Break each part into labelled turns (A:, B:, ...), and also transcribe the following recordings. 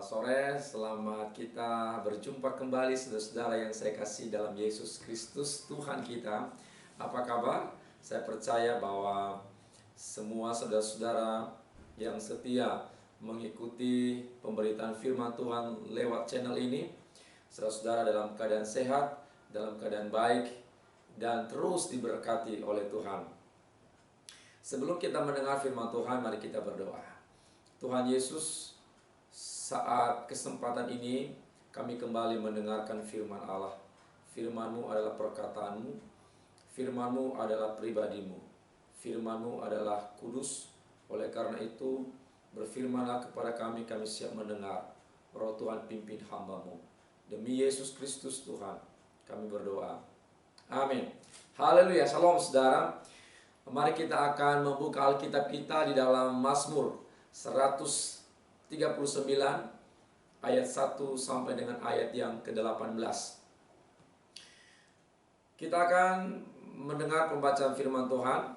A: Sore, selamat kita berjumpa kembali saudara-saudara yang saya kasih dalam Yesus Kristus Tuhan kita. Apa kabar? Saya percaya bahwa semua saudara-saudara yang setia mengikuti pemberitaan firman Tuhan lewat channel ini, saudara-saudara dalam keadaan sehat, dalam keadaan baik, dan terus diberkati oleh Tuhan. Sebelum kita mendengar firman Tuhan, mari kita berdoa. Tuhan Yesus, saat kesempatan ini kami kembali mendengarkan firman Allah. Firman-Mu adalah perkataan-Mu, firman-Mu adalah pribadi-Mu, firman-Mu adalah kudus. Oleh karena itu, berfirmanlah kepada kami, kami siap mendengar. Roh Tuhan pimpin hamba-Mu. Demi Yesus Kristus Tuhan, kami berdoa. Amin. Haleluya. Shalom saudara. Mari kita akan membuka Alkitab kita di dalam Mazmur 139 ayat 1 sampai dengan ayat yang ke-18. Kita akan mendengar pembacaan firman Tuhan.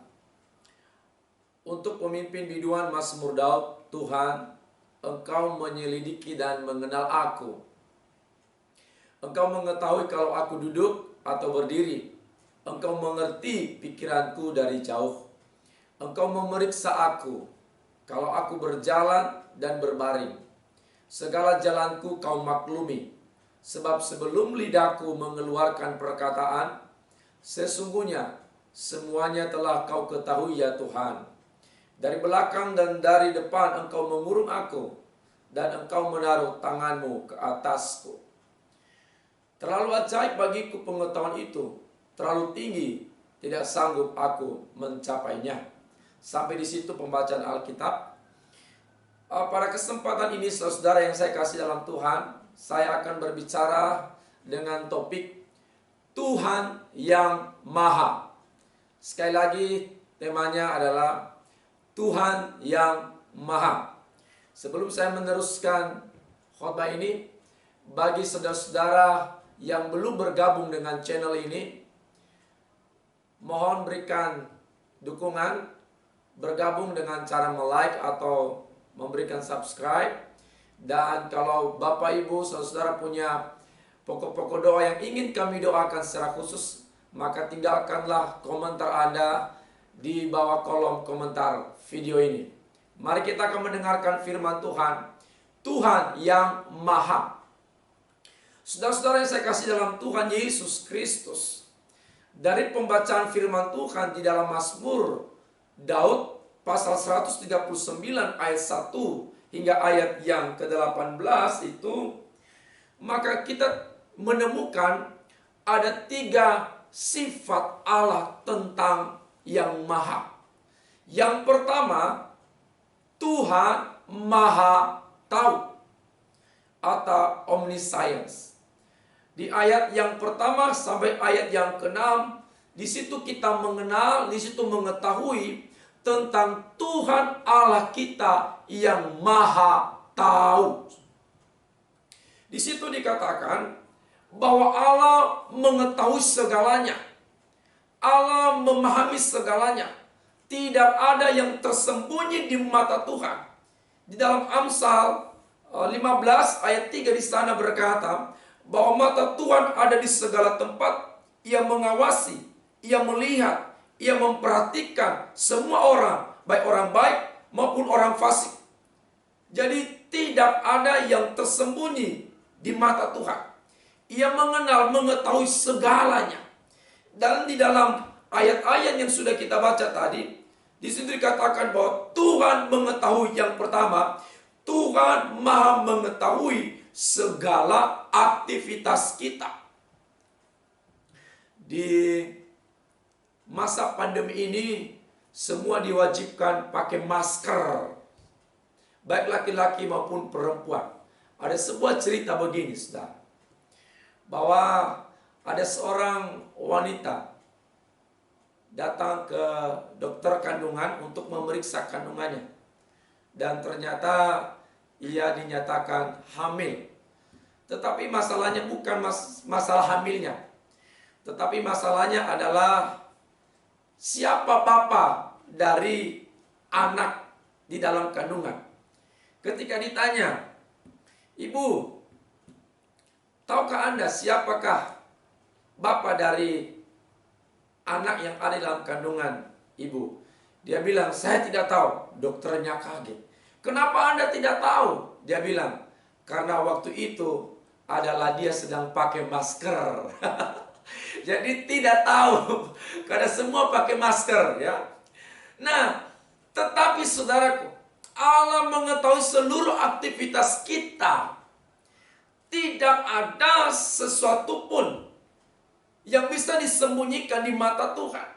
A: Untuk pemimpin biduan Mazmur Daud, Tuhan, Engkau menyelidiki dan mengenal aku. Engkau mengetahui kalau aku duduk atau berdiri. Engkau mengerti pikiranku dari jauh. Engkau memeriksa aku kalau aku berjalan dan berbaring. Segala jalanku kau maklumi. Sebab sebelum lidahku mengeluarkan perkataan, sesungguhnya semuanya telah kau ketahui ya Tuhan. Dari belakang dan dari depan engkau mengurung aku, dan engkau menaruh tanganmu ke atasku. Terlalu ajaib bagiku pengetahuan itu, terlalu tinggi, tidak sanggup aku mencapainya. Sampai di situ pembacaan Alkitab. Pada kesempatan ini saudara yang saya kasih dalam Tuhan, saya akan berbicara dengan topik Tuhan yang Maha. Sekali lagi temanya adalah Tuhan yang Maha. Sebelum saya meneruskan khotbah ini, bagi saudara-saudara yang belum bergabung dengan channel ini, mohon berikan dukungan, bergabung dengan cara like atau memberikan subscribe. Dan kalau Bapak Ibu saudara punya pokok-pokok doa yang ingin kami doakan secara khusus, maka tinggalkanlah komentar Anda di bawah kolom komentar video ini. Mari kita akan mendengarkan firman Tuhan, Tuhan yang Maha. Saudara-saudara yang saya kasih dalam Tuhan Yesus Kristus, dari pembacaan firman Tuhan di dalam Mazmur Daud pasal 139 ayat 1 hingga ayat yang ke-18 itu, maka kita menemukan ada 3 sifat Allah tentang yang Maha. Yang pertama, Tuhan Maha Tahu atau omniscience. Di ayat yang pertama sampai ayat yang ke-6, di situ kita mengenal, di situ mengetahui tentang Tuhan Allah kita yang Maha Tahu. Di situ dikatakan bahwa Allah mengetahui segalanya. Allah memahami segalanya. Tidak ada yang tersembunyi di mata Tuhan. Di dalam Amsal 15 ayat 3 di sana berkata bahwa mata Tuhan ada di segala tempat. Ia mengawasi, ia melihat, ia memperhatikan semua orang, baik orang baik maupun orang fasik. Jadi tidak ada yang tersembunyi di mata Tuhan. Ia mengenal, mengetahui segalanya. Dan di dalam ayat-ayat yang sudah kita baca tadi, di situ dikatakan bahwa Tuhan mengetahui, yang pertama, Tuhan Maha mengetahui segala aktivitas kita. Di masa pandemi ini, semua diwajibkan pakai masker, baik laki-laki maupun perempuan. Ada sebuah cerita begini, saudara, bahwa ada seorang wanita datang ke dokter kandungan untuk memeriksa kandungannya. Dan ternyata ia dinyatakan hamil. Tetapi masalahnya bukan masalah hamilnya. Tetapi masalahnya adalah siapa bapa dari anak di dalam kandungan. Ketika ditanya, Ibu, tahukah Anda siapakah bapak dari anak yang ada dalam kandungan ibu? Dia bilang, saya tidak tahu. Dokternya kaget. Kenapa Anda tidak tahu? Dia bilang, karena waktu itu adalah dia sedang pakai masker. Jadi tidak tahu. Karena semua pakai masker, ya. Nah, tetapi saudaraku, Allah mengetahui seluruh aktivitas kita. Tidak ada sesuatu pun yang bisa disembunyikan di mata Tuhan.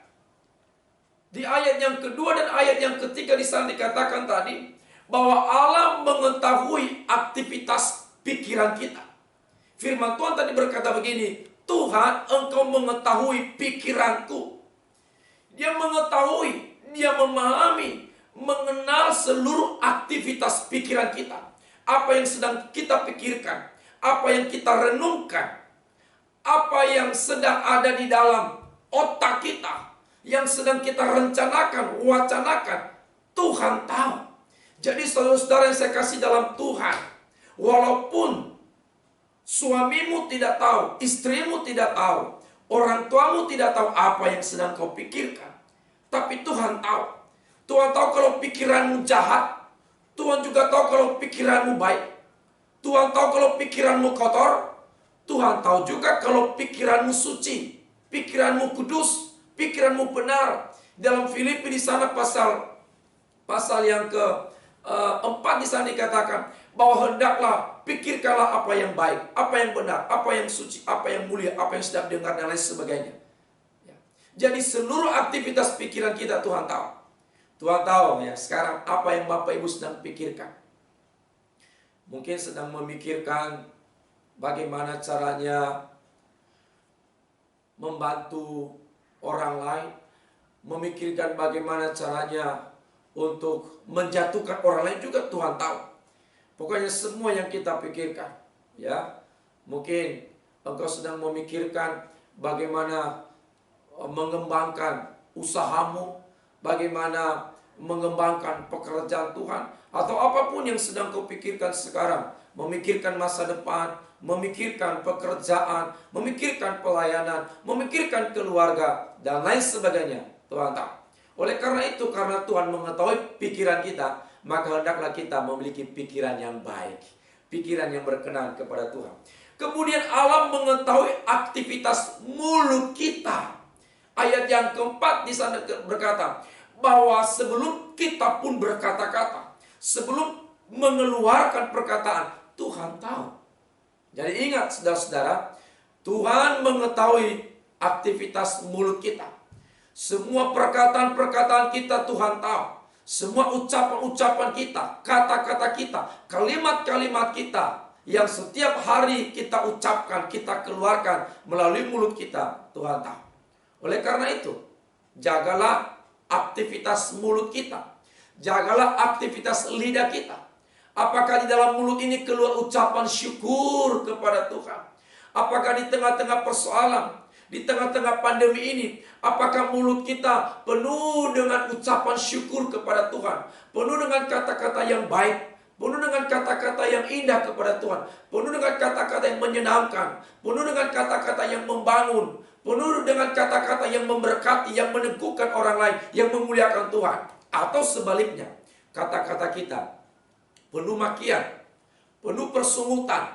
A: Di ayat yang kedua dan ayat yang ketiga di sana dikatakan tadi bahwa Allah mengetahui aktivitas pikiran kita. Firman Tuhan tadi berkata begini, Tuhan, Engkau mengetahui pikiranku. Dia mengetahui, dia memahami, mengenal seluruh aktivitas pikiran kita. Apa yang sedang kita pikirkan, apa yang kita renungkan, apa yang sedang ada di dalam otak kita, yang sedang kita rencanakan, wacanakan, Tuhan tahu. Jadi saudara-saudara yang saya kasih dalam Tuhan, walaupun suamimu tidak tahu, istrimu tidak tahu, orang tuamu tidak tahu apa yang sedang kau pikirkan, tapi Tuhan tahu. Tuhan tahu kalau pikiranmu jahat, Tuhan juga tahu kalau pikiranmu baik. Tuhan tahu kalau pikiranmu kotor, Tuhan tahu juga kalau pikiranmu suci, pikiranmu kudus, pikiranmu benar. Dalam Filipi di sana pasal yang ke-4 di sana dikatakan bahwa hendaklah pikirkanlah apa yang baik, apa yang benar, apa yang suci, apa yang mulia, apa yang sedap dengar dan lain sebagainya. Ya. Jadi seluruh aktivitas pikiran kita Tuhan tahu. Tuhan tahu ya sekarang apa yang Bapak Ibu sedang pikirkan. Mungkin sedang memikirkan bagaimana caranya membantu orang lain, memikirkan bagaimana caranya untuk menjatuhkan orang lain juga Tuhan tahu. Pokoknya semua yang kita pikirkan, ya. Mungkin engkau sedang memikirkan bagaimana mengembangkan usahamu, bagaimana mengembangkan pekerjaan Tuhan, atau apapun yang sedang kau pikirkan sekarang, memikirkan masa depan, memikirkan pekerjaan, memikirkan pelayanan, memikirkan keluarga, dan lain sebagainya. Tuhan tahu. Oleh karena itu, karena Tuhan mengetahui pikiran kita, maka hendaklah kita memiliki pikiran yang baik, pikiran yang berkenan kepada Tuhan. Kemudian Allah mengetahui aktivitas mulut kita. Ayat yang keempat di sana berkata bahwa sebelum kita pun berkata-kata, sebelum mengeluarkan perkataan, Tuhan tahu. Jadi ingat saudara-saudara, Tuhan mengetahui aktivitas mulut kita. Semua perkataan-perkataan kita Tuhan tahu. Semua ucapan-ucapan kita, kata-kata kita, kalimat-kalimat kita yang setiap hari kita ucapkan, kita keluarkan melalui mulut kita, Tuhan tahu. Oleh karena itu, jagalah aktivitas mulut kita. Jagalah aktivitas lidah kita. Apakah di dalam mulut ini keluar ucapan syukur kepada Tuhan? Apakah di tengah-tengah persoalan, di tengah-tengah pandemi ini, apakah mulut kita penuh dengan ucapan syukur kepada Tuhan? Penuh dengan kata-kata yang baik, penuh dengan kata-kata yang indah kepada Tuhan, penuh dengan kata-kata yang menyenangkan, penuh dengan kata-kata yang membangun, penuh dengan kata-kata yang memberkati, yang meneguhkan orang lain, yang memuliakan Tuhan. Atau sebaliknya, kata-kata kita penuh makian, penuh persungutan,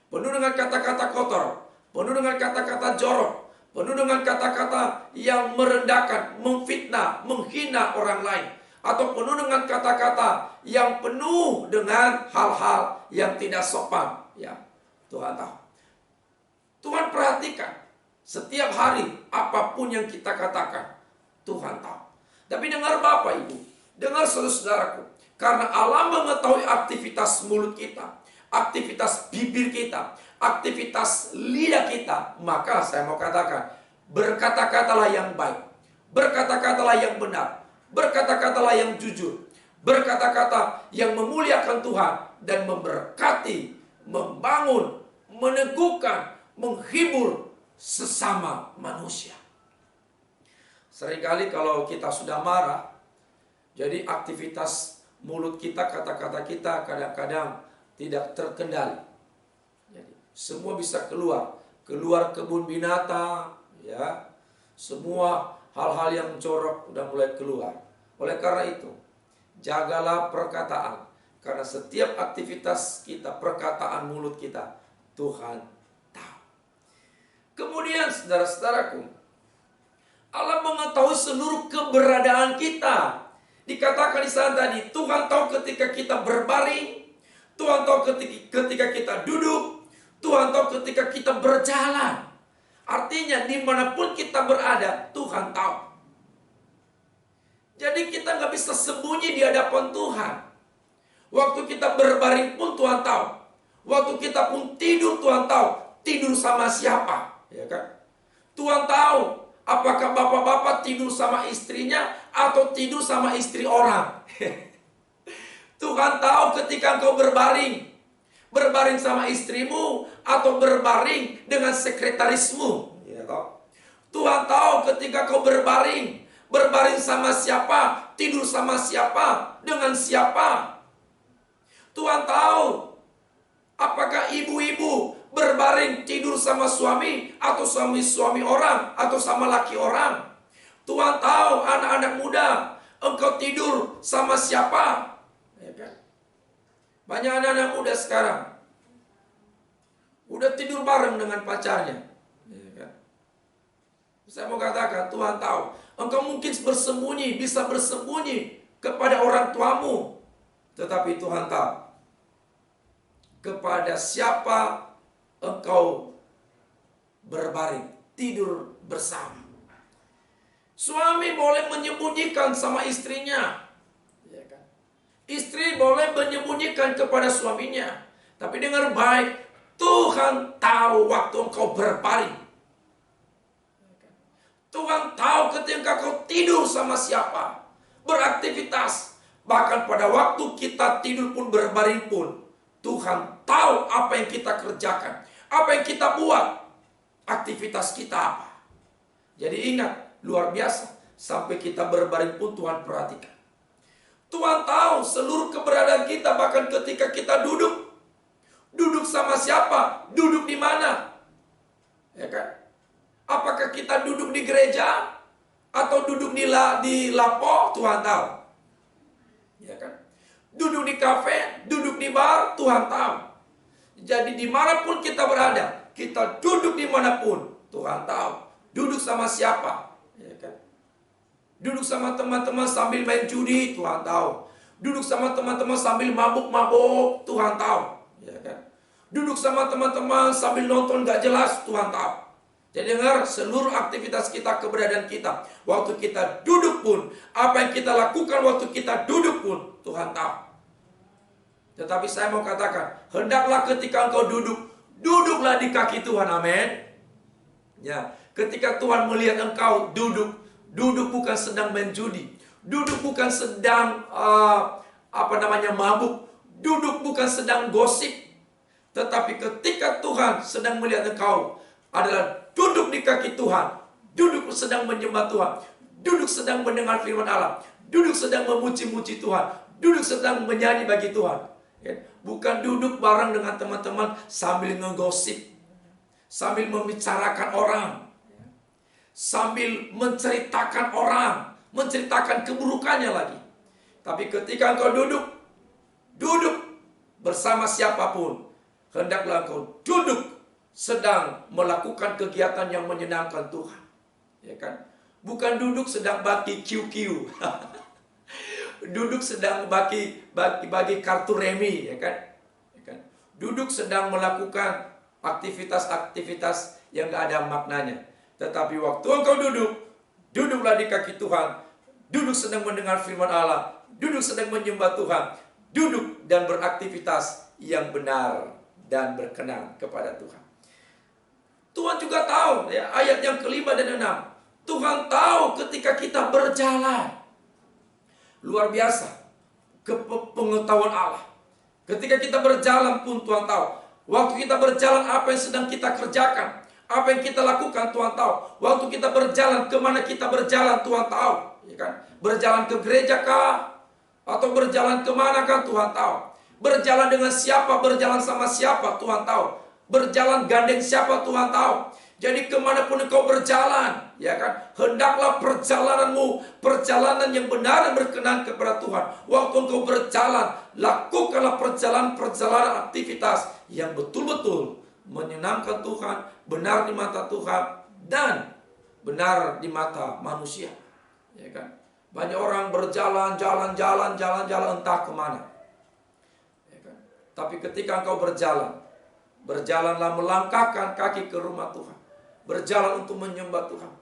A: penuh dengan kata-kata kotor, penuh dengan kata-kata jorok, penuh dengan kata-kata yang merendahkan, memfitnah, menghina orang lain, atau penuh dengan kata-kata yang penuh dengan hal-hal yang tidak sopan. Ya, Tuhan tahu. Tuhan perhatikan setiap hari apapun yang kita katakan, Tuhan tahu. Tapi dengar Bapak Ibu, dengar saudara-saudaraku, karena Allah mengetahui aktivitas mulut kita, aktivitas bibir kita, aktivitas lidah kita, maka saya mau katakan, berkata-katalah yang baik, berkata-katalah yang benar, berkata-katalah yang jujur, berkata-kata yang memuliakan Tuhan dan memberkati, membangun, meneguhkan, menghibur sesama manusia. Seringkali kalau kita sudah marah, jadi aktivitas mulut kita, kata-kata kita kadang-kadang tidak terkendali. Jadi, semua bisa keluar kebun binatang, ya. Semua hal-hal yang jorok udah mulai keluar. Oleh karena itu, jagalah perkataan. Karena setiap aktivitas kita, perkataan mulut kita, Tuhan tahu. Kemudian saudara-saudaraku, Allah mengetahui seluruh keberadaan kita. Dikatakan di sana tadi, Tuhan tahu ketika kita berbaring, Tuhan tahu ketika kita duduk, Tuhan tahu ketika kita berjalan. Artinya dimanapun kita berada, Tuhan tahu. Jadi kita nggak bisa sembunyi di hadapan Tuhan. Waktu kita berbaring pun Tuhan tahu. Waktu kita pun tidur, Tuhan tahu. Tidur sama siapa, ya kan? Tuhan tahu apakah bapak-bapak tidur sama istrinya atau tidur sama istri orang. Tuhan tahu ketika engkau berbaring sama istrimu atau berbaring dengan sekretarismu, ya toh? Tuhan tahu ketika kau berbaring sama siapa, tidur sama siapa, dengan siapa. Tuhan tahu apakah ibu-ibu berbaring tidur sama suami atau suami orang atau sama laki orang. Tuhan tahu anak-anak muda, engkau tidur sama siapa. Ya kan? Banyak anak-anak muda sekarang udah tidur bareng dengan pacarnya. Ya kan? Saya mau katakan, Tuhan tahu. Engkau mungkin bisa bersembunyi kepada orang tuamu. Tetapi Tuhan tahu kepada siapa engkau berbaring, tidur bersama. Suami boleh menyembunyikan sama istrinya. Ya kan? Istri boleh menyembunyikan kepada suaminya. Tapi dengar baik, Tuhan tahu waktu engkau berbaring. Tuhan tahu ketika kau tidur sama siapa, beraktivitas. Bahkan pada waktu kita tidur pun berbaring pun, Tuhan tahu apa yang kita kerjakan, apa yang kita buat, aktivitas kita apa. Jadi ingat, luar biasa, sampai kita berbaring pun Tuhan perhatikan. Tuhan tahu seluruh keberadaan kita, bahkan ketika kita duduk sama siapa, duduk di mana, ya kan? Apakah kita duduk di gereja atau duduk di lapo, Tuhan tahu. Ya kan? Duduk di kafe, duduk di bar, Tuhan tahu. Jadi dimanapun kita berada, kita duduk dimanapun, Tuhan tahu. Duduk sama siapa, ya kan? Duduk sama teman-teman sambil main judi, Tuhan tahu. Duduk sama teman-teman sambil mabuk-mabuk, Tuhan tahu, ya kan? Duduk sama teman-teman sambil nonton gak jelas, Tuhan tahu. Jadi dengar, seluruh aktivitas kita, keberadaan kita, waktu kita duduk pun, apa yang kita lakukan waktu kita duduk pun, Tuhan tahu. Tetapi saya mau katakan, hendaklah ketika engkau duduk, duduklah di kaki Tuhan, amin. Ya, ketika Tuhan melihat engkau duduk bukan sedang main judi, duduk bukan sedang mabuk, duduk bukan sedang gosip, tetapi ketika Tuhan sedang melihat engkau adalah duduk di kaki Tuhan, duduk sedang menyembah Tuhan, duduk sedang mendengar firman Allah, duduk sedang memuji-muji Tuhan, duduk sedang menyanyi bagi Tuhan. Bukan duduk bareng dengan teman-teman sambil ngegosip, sambil membicarakan orang, sambil menceritakan orang, menceritakan keburukannya lagi. Tapi ketika engkau duduk bersama siapapun, hendaklah engkau duduk sedang melakukan kegiatan yang menyenangkan Tuhan, ya kan? Bukan duduk sedang bagi QQ, duduk sedang bagi kartu remi, ya kan? Duduk sedang melakukan aktivitas-aktivitas yang gak ada maknanya. Tetapi waktu engkau duduklah di kaki Tuhan, duduk sedang mendengar firman Allah, duduk sedang menyembah Tuhan, duduk dan beraktivitas yang benar dan berkenan kepada Tuhan. Tuhan juga tahu, ya, ayat yang kelima dan 6. Tuhan tahu ketika kita berjalan. Luar biasa pengetahuan Allah. Ketika kita berjalan pun Tuhan tahu. Waktu kita berjalan, apa yang sedang kita kerjakan, apa yang kita lakukan, Tuhan tahu. Waktu kita berjalan, kemana kita berjalan, Tuhan tahu, ya kan? Berjalan ke gereja kah? Atau berjalan kemana kan, Tuhan tahu. Berjalan dengan siapa, berjalan sama siapa, Tuhan tahu. Berjalan gandeng siapa, Tuhan tahu. Jadi kemanapun engkau berjalan, ya kan, hendaklah perjalananmu perjalanan yang benar dan berkenan kepada Tuhan. Waktu engkau berjalan, lakukanlah perjalanan aktivitas yang betul-betul menyenangkan Tuhan, benar di mata Tuhan, dan benar di mata manusia, ya kan. Banyak orang berjalan, jalan entah kemana, ya kan. Tapi ketika engkau berjalanlah melangkahkan kaki ke rumah Tuhan, berjalan untuk menyembah Tuhan,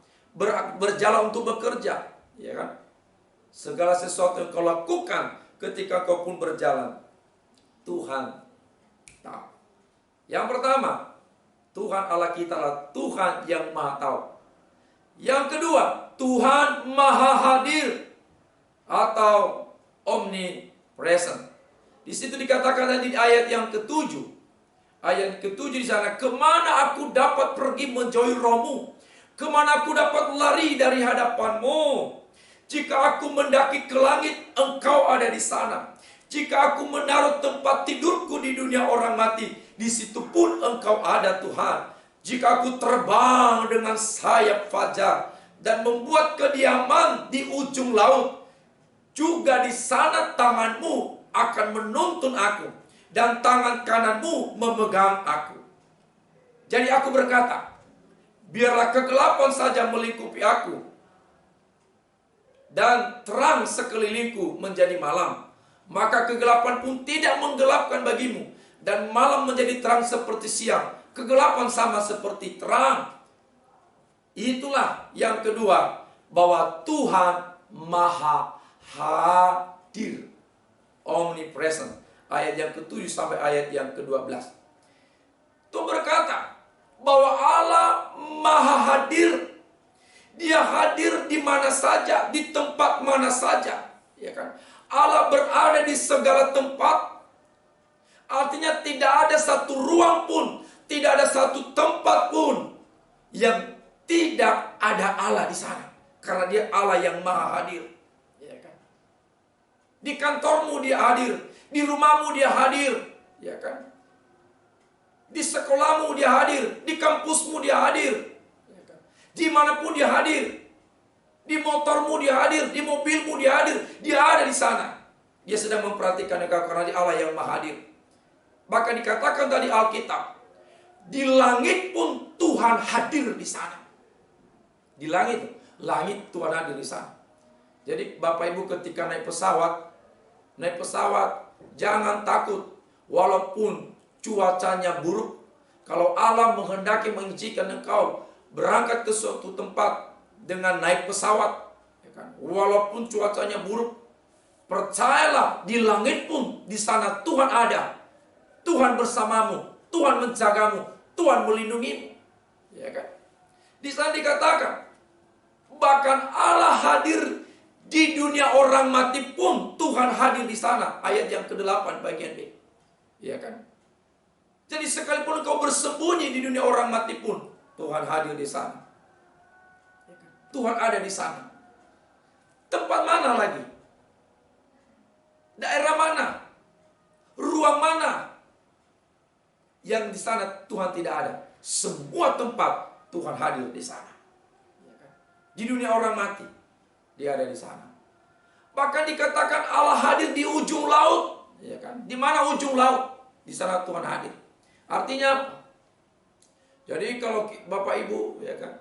A: berjalan untuk bekerja, ya kan. Segala sesuatu yang kau lakukan ketika kau pun berjalan, Tuhan tahu. Yang pertama, Tuhan Allah kita adalah Tuhan yang Maha Tahu. Yang kedua, Tuhan Maha Hadir atau omnipresent. Di situ dikatakan tadi di ayat yang ketujuh. Ayat ketujuh di sana, kemana aku dapat pergi menjauhi rohmu? Kemana aku dapat lari dari hadapanmu? Jika aku mendaki ke langit, engkau ada di sana. Jika aku menaruh tempat tidurku di dunia orang mati, di situ pun engkau ada, Tuhan. Jika aku terbang dengan sayap fajar dan membuat kediaman di ujung laut, juga di sana tanganmu akan menuntun aku, dan tangan kananmu memegang aku. Jadi aku berkata, biarlah kegelapan saja melingkupi aku, dan terang sekelilingku menjadi malam. Maka kegelapan pun tidak menggelapkan bagimu, dan malam menjadi terang seperti siang. Kegelapan sama seperti terang. Itulah yang kedua, bahwa Tuhan Maha Hadir, omnipresent. Ayat yang ke-7 sampai ayat yang ke-12. Itu berkata bahwa Allah Maha Hadir. Dia hadir di mana saja, di tempat mana saja, ya kan? Allah berada di segala tempat. Artinya tidak ada satu ruang pun, tidak ada satu tempat pun yang tidak ada Allah di sana, karena Dia Allah yang Maha Hadir, ya kan? Di kantormu Dia hadir, di rumahmu Dia hadir, ya kan? Di sekolahmu Dia hadir, di kampusmu Dia hadir, ya kan? Dimanapun Dia hadir. Di motormu Dia hadir, di mobilmu Dia hadir, Dia ada di sana. Dia sedang memperhatikan engkau karena Dia Allah yang Maha Hadir. Bahkan dikatakan tadi Alkitab, di langit pun Tuhan hadir di sana. Di langit Tuhan hadir di sana. Jadi Bapak Ibu ketika naik pesawat, jangan takut walaupun cuacanya buruk. Kalau Allah menghendaki mengizinkan engkau berangkat ke suatu tempat dengan naik pesawat, ya kan? Walaupun cuacanya buruk, percayalah di langit pun di sana Tuhan ada. Tuhan bersamamu, Tuhan menjagamu, Tuhan melindungimu, ya kan? Di sana dikatakan bahkan Allah hadir di dunia orang mati pun Tuhan hadir di sana. Ayat yang ke-8 bagian B, ya kan? Jadi sekalipun engkau bersembunyi di dunia orang mati pun Tuhan hadir di sana. Tuhan ada di sana. Tempat mana lagi? Daerah mana? Ruang mana? Yang di sana Tuhan tidak ada. Semua tempat Tuhan hadir di sana. Di dunia orang mati, Dia ada di sana. Bahkan dikatakan Allah hadir di ujung laut, ya kan? Di mana ujung laut? Di sana Tuhan hadir. Artinya apa? Jadi kalau Bapak Ibu, ya kan,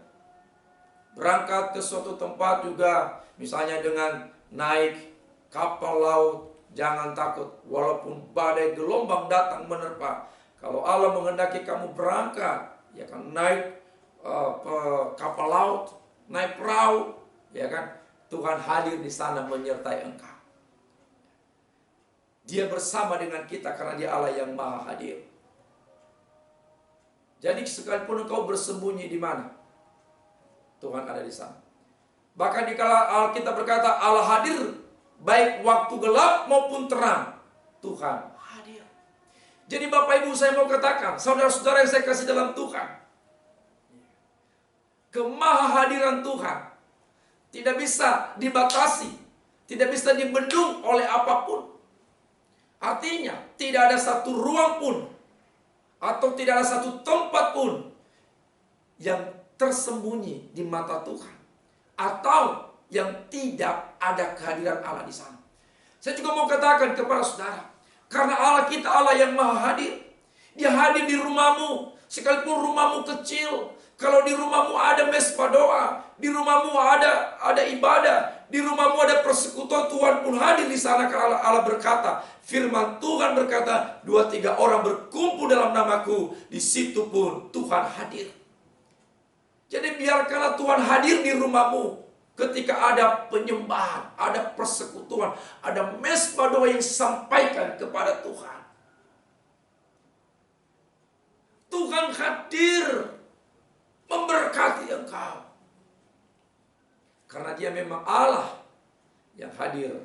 A: berangkat ke suatu tempat juga, misalnya dengan naik kapal laut, jangan takut walaupun badai gelombang datang menerpa. Kalau Allah menghendaki kamu berangkat, ya kan, naik kapal laut, naik perahu, ya kan, Tuhan hadir di sana menyertai engkau. Dia bersama dengan kita karena Dia Allah yang Maha Hadir. Jadi sekalipun engkau bersembunyi di mana, Tuhan ada di sana. Bahkan dikala Alkitab berkata Allah hadir baik waktu gelap maupun terang, Tuhan hadir. Jadi Bapak Ibu saya mau katakan, saudara-saudara yang saya kasih dalam Tuhan, kemahahadiran Tuhan tidak bisa dibatasi, tidak bisa dibendung oleh apapun. Artinya tidak ada satu ruang pun atau tidak ada satu tempat pun yang tersembunyi di mata Tuhan, atau yang tidak ada kehadiran Allah di sana. Saya juga mau katakan kepada saudara, karena Allah kita Allah yang maha hadir. Dia hadir di rumahmu, sekalipun rumahmu kecil. Kalau di rumahmu ada mesbah doa, di rumahmu ada ibadah, di rumahmu ada persekutuan, Tuhan pun hadir di sana. Karena Allah berkata, firman Tuhan berkata, 2-3 orang berkumpul dalam namaku, di situ pun Tuhan hadir. Jadi biarkanlah Tuhan hadir di rumahmu. Ketika ada penyembahan, ada persekutuan, ada mesbah doa yang disampaikan kepada Tuhan. Tuhan hadir memberkati engkau. Karena dia memang Allah yang hadir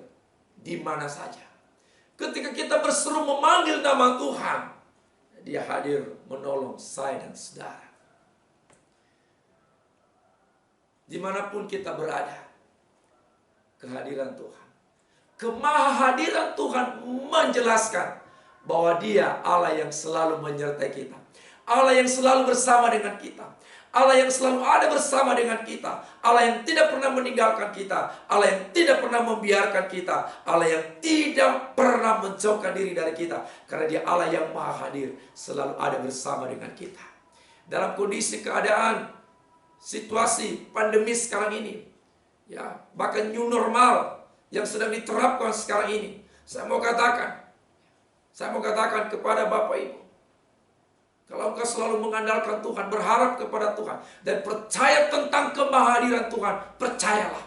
A: di mana saja. Ketika kita berseru memanggil nama Tuhan, dia hadir menolong saya dan saudara. Dimanapun kita berada, kehadiran Tuhan, kemahadiran Tuhan menjelaskan bahwa dia Allah yang selalu menyertai kita, Allah yang selalu bersama dengan kita, Allah yang selalu ada bersama dengan kita, Allah yang tidak pernah meninggalkan kita, Allah yang tidak pernah membiarkan kita, Allah yang tidak pernah menjauhkan diri dari kita. Karena dia Allah yang maha hadir, selalu ada bersama dengan kita. Dalam kondisi keadaan situasi pandemi sekarang ini, ya, bahkan new normal yang sedang diterapkan sekarang ini, saya mau katakan kepada Bapak Ibu, kalau engkau selalu mengandalkan Tuhan, berharap kepada Tuhan, dan percaya tentang kemahadiran Tuhan, percayalah,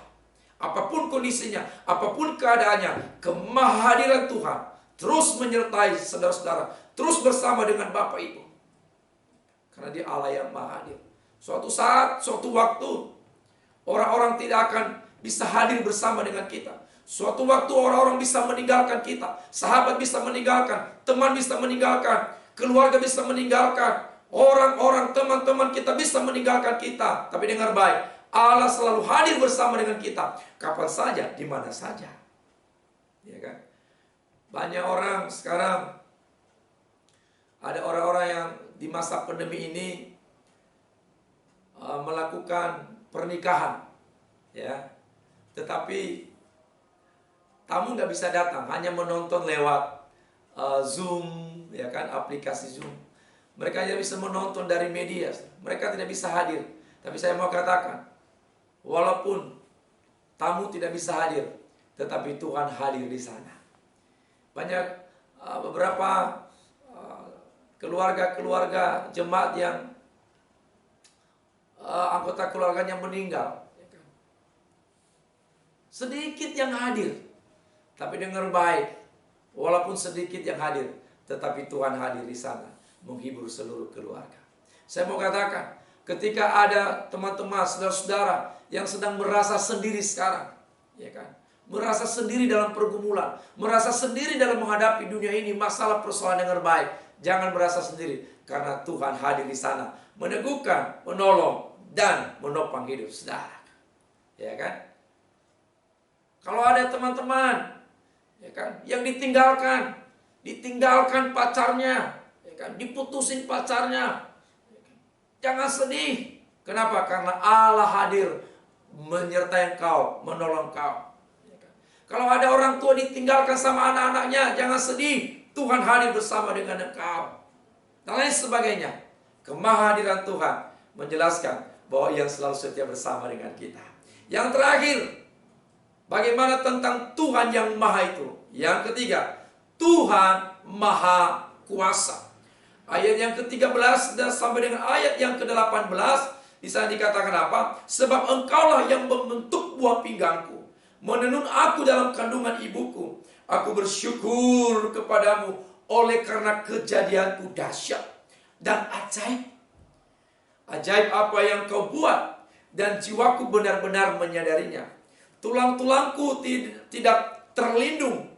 A: apapun kondisinya, apapun keadaannya, kemahadiran Tuhan terus menyertai saudara-saudara, terus bersama dengan Bapak Ibu. Karena dia Allah yang maha hadir. Suatu saat, suatu waktu, orang-orang tidak akan bisa hadir bersama dengan kita. Suatu waktu orang-orang bisa meninggalkan kita. Sahabat bisa meninggalkan, teman bisa meninggalkan, keluarga bisa meninggalkan, orang-orang, teman-teman kita bisa meninggalkan kita. Tapi dengar baik, Allah selalu hadir bersama dengan kita, kapan saja, di mana saja. Ya kan? Banyak orang sekarang, ada orang-orang yang di masa pandemi ini melakukan pernikahan, ya, tetapi tamu nggak bisa datang, hanya menonton lewat Zoom, ya kan, aplikasi Zoom. Mereka hanya bisa menonton dari media, mereka tidak bisa hadir. Tapi saya mau katakan, walaupun tamu tidak bisa hadir, tetapi Tuhan hadir di sana. Banyak beberapa keluarga-keluarga jemaat yang anggota keluarganya meninggal, sedikit yang hadir. Tapi dengar baik, walaupun sedikit yang hadir, tetapi Tuhan hadir di sana, menghibur seluruh keluarga. Saya mau katakan, ketika ada teman-teman, saudara-saudara yang sedang merasa sendiri sekarang, ya kan, merasa sendiri dalam pergumulan, merasa sendiri dalam menghadapi dunia ini, masalah persoalan, dengar baik, jangan merasa sendiri, karena Tuhan hadir di sana, meneguhkan, menolong, dan menopang hidup saudara. Ya kan? Kalau ada teman-teman, ya kan, yang ditinggalkan pacarnya, ya kan, diputusin pacarnya, ya kan, jangan sedih. Kenapa? Karena Allah hadir menyertai engkau, menolong engkau. Ya kan? Kalau ada orang tua ditinggalkan sama anak-anaknya, jangan sedih. Tuhan hadir bersama dengan engkau. Dan lain sebagainya. Kemahadiran Tuhan menjelaskan bahwa Ia selalu setia bersama dengan kita. Yang terakhir, bagaimana tentang Tuhan yang maha itu? Yang ketiga, Tuhan maha kuasa. Ayat yang ke-13 dan sampai dengan ayat yang ke-18, di sana dikatakan apa? Sebab engkaulah yang membentuk buah pinggangku, menenun aku dalam kandungan ibuku. Aku bersyukur kepadamu oleh karena kejadianku dahsyat dan ajaib. Ajaib apa yang kau buat, dan jiwaku benar-benar menyadarinya. Tulang-tulangku tidak terlindung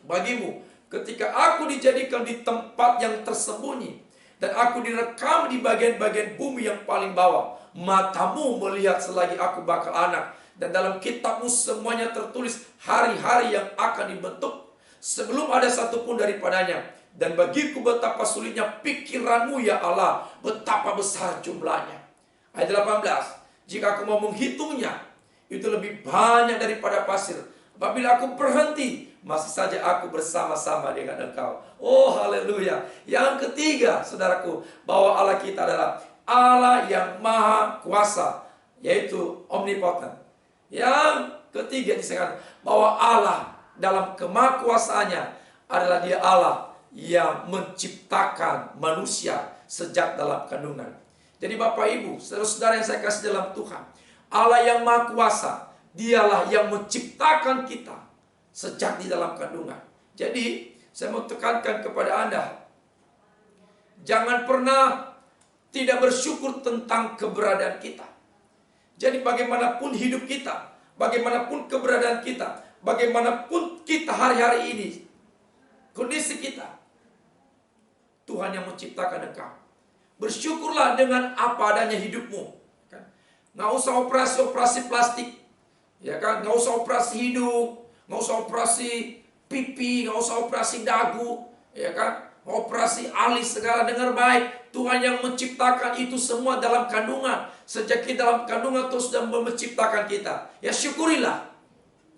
A: bagimu ketika aku dijadikan di tempat yang tersembunyi, dan aku direkam di bagian-bagian bumi yang paling bawah. Matamu melihat selagi aku bakal anak, dan dalam kitabmu semuanya tertulis hari-hari yang akan dibentuk, sebelum ada satupun daripadanya. Dan bagiku betapa sulitnya pikiranmu ya Allah, betapa besar jumlahnya. Ayat 18, jika aku mau menghitungnya, itu lebih banyak daripada pasir. Apabila aku berhenti, masih saja aku bersama-sama dengan Engkau. Oh haleluya. Yang ketiga, saudaraku, bahwa Allah kita adalah Allah yang maha kuasa, yaitu omnipotent. Yang ketiga disebutkan bahwa Allah dalam kemahakuasaannya adalah Dia Allah yang menciptakan manusia sejak dalam kandungan. Jadi Bapak Ibu, saudara-saudara yang saya kasih dalam Tuhan, Allah yang maha kuasa, Dialah yang menciptakan kita sejak di dalam kandungan. Jadi saya mau tekankan kepada Anda, jangan pernah tidak bersyukur tentang keberadaan kita. Jadi bagaimanapun hidup kita, bagaimanapun keberadaan kita, bagaimanapun kita hari-hari ini, kondisi kita, Tuhan yang menciptakan engkau. Bersyukurlah dengan apa adanya hidupmu. Nggak usah operasi-operasi plastik, ya kan? Nggak usah operasi hidung, nggak usah operasi pipi, nggak usah operasi dagu, ya kan? Operasi alis segala. Dengar baik, Tuhan yang menciptakan itu semua dalam kandungan. Sejak kita dalam kandungan Tuhan sudah menciptakan kita. Ya syukurilah,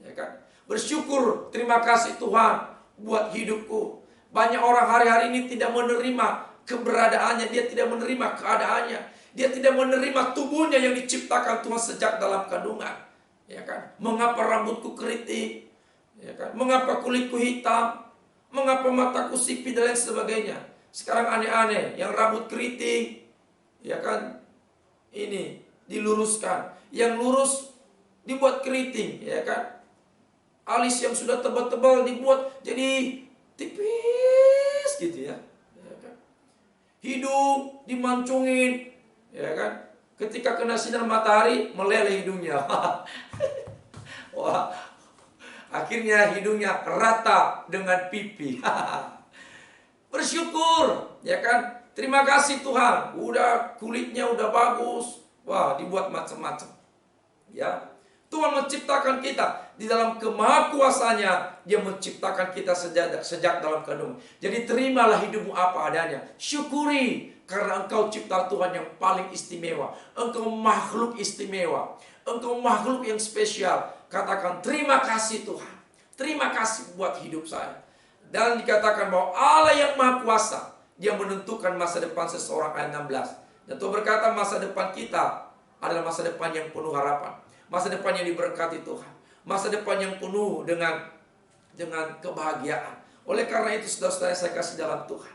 A: ya kan? Bersyukur, terima kasih Tuhan buat hidupku. Banyak orang hari-hari ini tidak menerima keberadaannya, dia tidak menerima keadaannya, dia tidak menerima tubuhnya yang diciptakan Tuhan sejak dalam kandungan. Ya kan? Mengapa rambutku keriting? Ya kan? Mengapa kulitku hitam? Mengapa mataku sipit dan lain sebagainya? Sekarang aneh-aneh, yang rambut keriting, ya kan? Ini diluruskan, yang lurus dibuat keriting, ya kan? Alis yang sudah tebal-tebal dibuat jadi tipis gitu ya. Hidung dimancungin, ya kan? Ketika kena sinar matahari meleleh hidungnya. Wah, akhirnya hidungnya rata dengan pipi. Bersyukur, ya kan? Terima kasih Tuhan, udah kulitnya udah bagus. Wah, dibuat macam-macam. Ya. Tuhan menciptakan kita di dalam kemahakuasanya. Dia menciptakan kita sejak dalam kandungan. Jadi terimalah hidupmu apa adanya. Syukuri karena engkau ciptaan Tuhan yang paling istimewa. Engkau makhluk istimewa. Engkau makhluk yang spesial. Katakan terima kasih Tuhan. Terima kasih buat hidup saya. Dan dikatakan bahwa Allah yang maha kuasa, Dia menentukan masa depan seseorang. Ayat 16. Dan Tuhan berkata masa depan kita adalah masa depan yang penuh harapan. Masa depan yang diberkati Tuhan. Masa depan yang penuh dengan kebahagiaan. Oleh karena itu saudara-saudara yang saya kasih dalam Tuhan,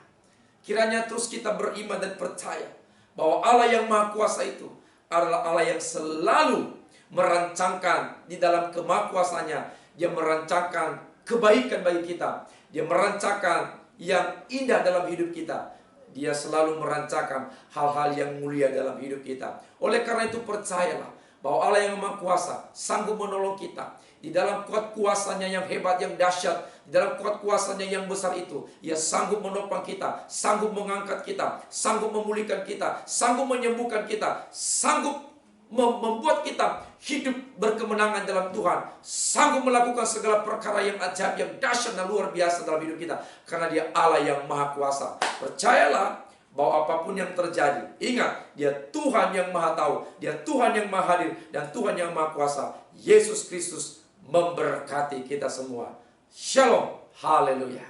A: kiranya terus kita beriman dan percaya bahwa Allah yang maha kuasa itu adalah Allah yang selalu merancangkan di dalam kemahakuasanya. Dia merancangkan kebaikan bagi kita. Dia merancangkan yang indah dalam hidup kita. Dia selalu merancangkan hal-hal yang mulia dalam hidup kita. Oleh karena itu percayalah bahwa Allah yang maha kuasa sanggup menolong kita. Di dalam kuat kuasanya yang hebat, yang dahsyat, di dalam kuat kuasanya yang besar itu, Ia sanggup menopang kita, sanggup mengangkat kita, sanggup memulihkan kita, sanggup menyembuhkan kita, sanggup membuat kita hidup berkemenangan dalam Tuhan, sanggup melakukan segala perkara yang ajaib, yang dahsyat dan luar biasa dalam hidup kita. Karena Dia Allah yang maha kuasa. Percayalah bahwa apapun yang terjadi, ingat, Dia Tuhan yang maha tahu, Dia Tuhan yang maha hadir, dan Tuhan yang maha kuasa. Yesus Kristus memberkati kita semua. Shalom, haleluya.